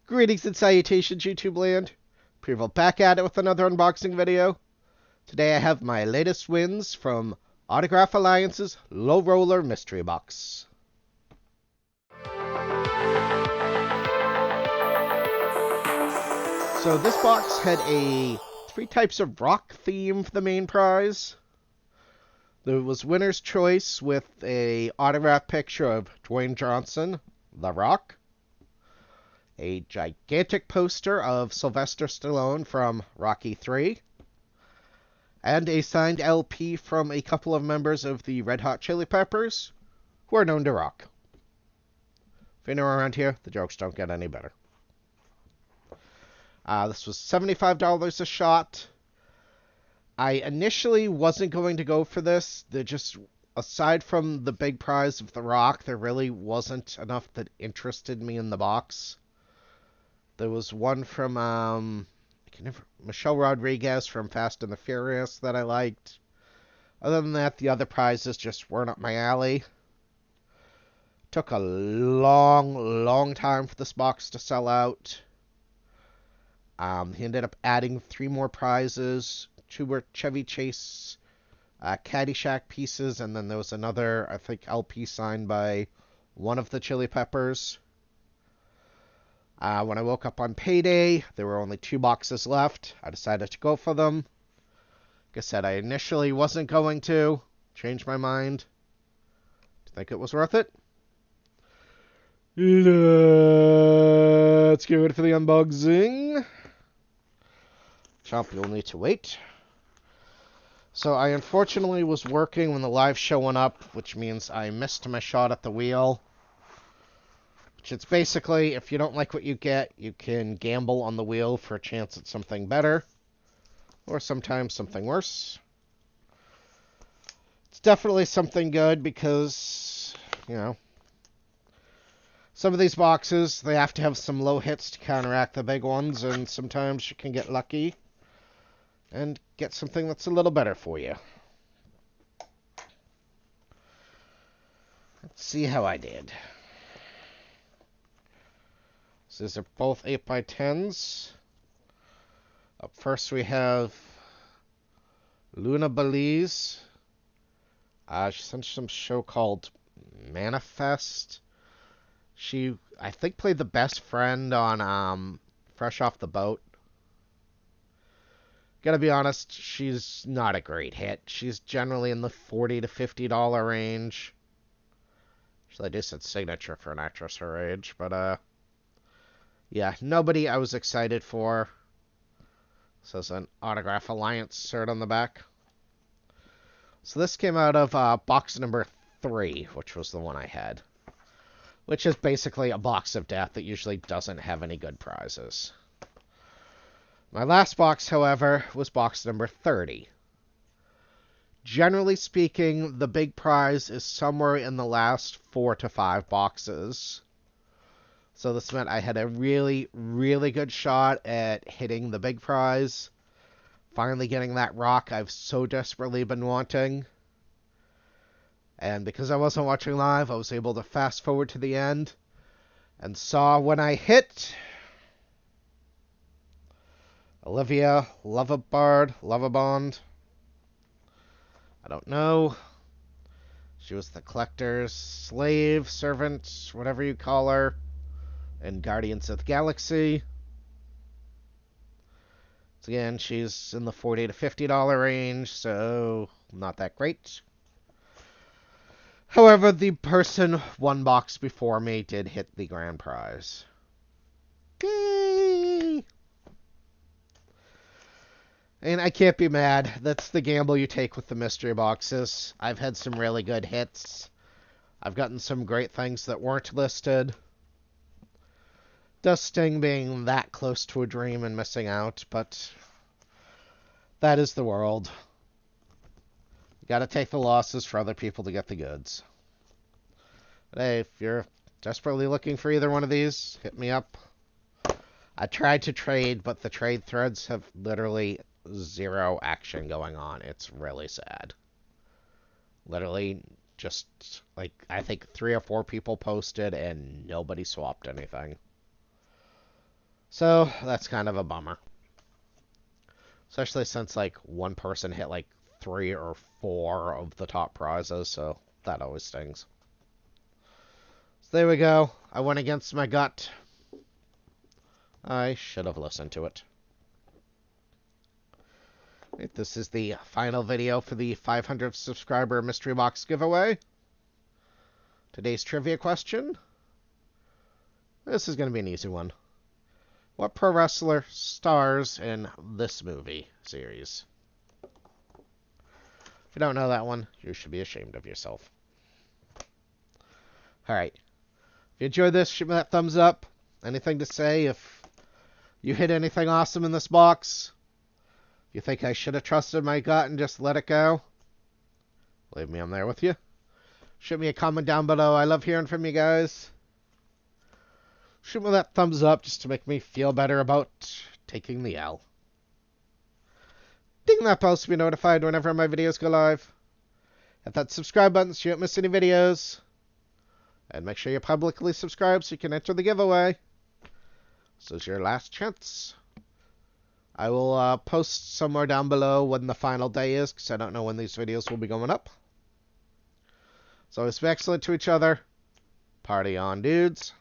Greetings and salutations, YouTube land. Preval back at it with another unboxing video. Today I have my latest wins from Autograph Alliance's Low Roller Mystery Box. So this box had three types of rock theme for the main prize. There was winner's choice with a autograph picture of Dwayne Johnson, The Rock. A gigantic poster of Sylvester Stallone from Rocky III, and a signed LP from a couple of members of the Red Hot Chili Peppers, who are known to rock. If you know around here, the jokes don't get any better. This was $75 a shot. I initially wasn't going to go for this. Aside from the big prize of The Rock, there really wasn't enough that interested me in the box. There was one from Michelle Rodriguez from Fast and the Furious that I liked. Other than that, the other prizes just weren't up my alley. Took a long time for this box to sell out. He ended up adding 3 more prizes. 2 were Chevy Chase Caddyshack pieces, and then there was another, I think, LP signed by one of the Chili Peppers. When I woke up on payday, there were only 2 boxes left. I decided to go for them. Like I said, I initially wasn't going to. Changed my mind. Do you think it was worth it? Let's get ready for the unboxing. Chomp, you'll need to wait. So I unfortunately was working when the live show went up, which means I missed my shot at the wheel. It's basically, if you don't like what you get, you can gamble on the wheel for a chance at something better, or sometimes something worse. It's definitely something good because, some of these boxes, they have to have some low hits to counteract the big ones, and sometimes you can get lucky and get something that's a little better for you. Let's see how I did. These are both 8x10s. Up first we have Luna Belize. She sent some show called Manifest. She, I think, played the best friend on Fresh Off the Boat. Gotta be honest, she's not a great hit. She's generally in the $40 to $50 range. Actually, a decent signature for an actress her age, but yeah, nobody I was excited for. Says an Autograph Alliance cert on the back. So this came out of box number 3, which was the one I had. Which is basically a box of death that usually doesn't have any good prizes. My last box, however, was box number 30. Generally speaking, the big prize is somewhere in the last 4 to 5 boxes. So this meant I had a really good shot at hitting the big prize. Finally getting that rock I've so desperately been wanting. And because I wasn't watching live, I was able to fast forward to the end. And saw when I hit Olivia Lovabond. I don't know. She was the collector's slave, servant, whatever you call her, in Guardians of the Galaxy. So again, she's in the $40 to $50 range, so not that great. However, the person one box before me did hit the grand prize. Yay! And I can't be mad. That's the gamble you take with the mystery boxes. I've had some really good hits. I've gotten some great things that weren't listed. Does sting being that close to a dream and missing out, but that is the world. You gotta take the losses for other people to get the goods. But hey, if you're desperately looking for either one of these, hit me up. I tried to trade, but the trade threads have literally 0 action going on. It's really sad. Literally, just, I think 3 or 4 people posted, and nobody swapped anything. So that's kind of a bummer. Especially since like one person hit like 3 or 4 of the top prizes, so that always stings. So there we go. I went against my gut. I should have listened to it. Right, this is the final video for the 500 subscriber mystery box giveaway. Today's trivia question. This is going to be an easy one. What pro wrestler stars in this movie series? If you don't know that one, you should be ashamed of yourself. Alright. If you enjoyed this, shoot me that thumbs up. Anything to say if you hit anything awesome in this box? If you think I should have trusted my gut and just let it go? Leave me on there with you. Shoot me a comment down below. I love hearing from you guys. Shoot me that thumbs up just to make me feel better about taking the L. Ding that bell to be notified whenever my videos go live. Hit that subscribe button so you don't miss any videos. And make sure you're publicly subscribed so you can enter the giveaway. This is your last chance. I will post somewhere down below when the final day is, because I don't know when these videos will be going up. So always be excellent to each other. Party on, dudes.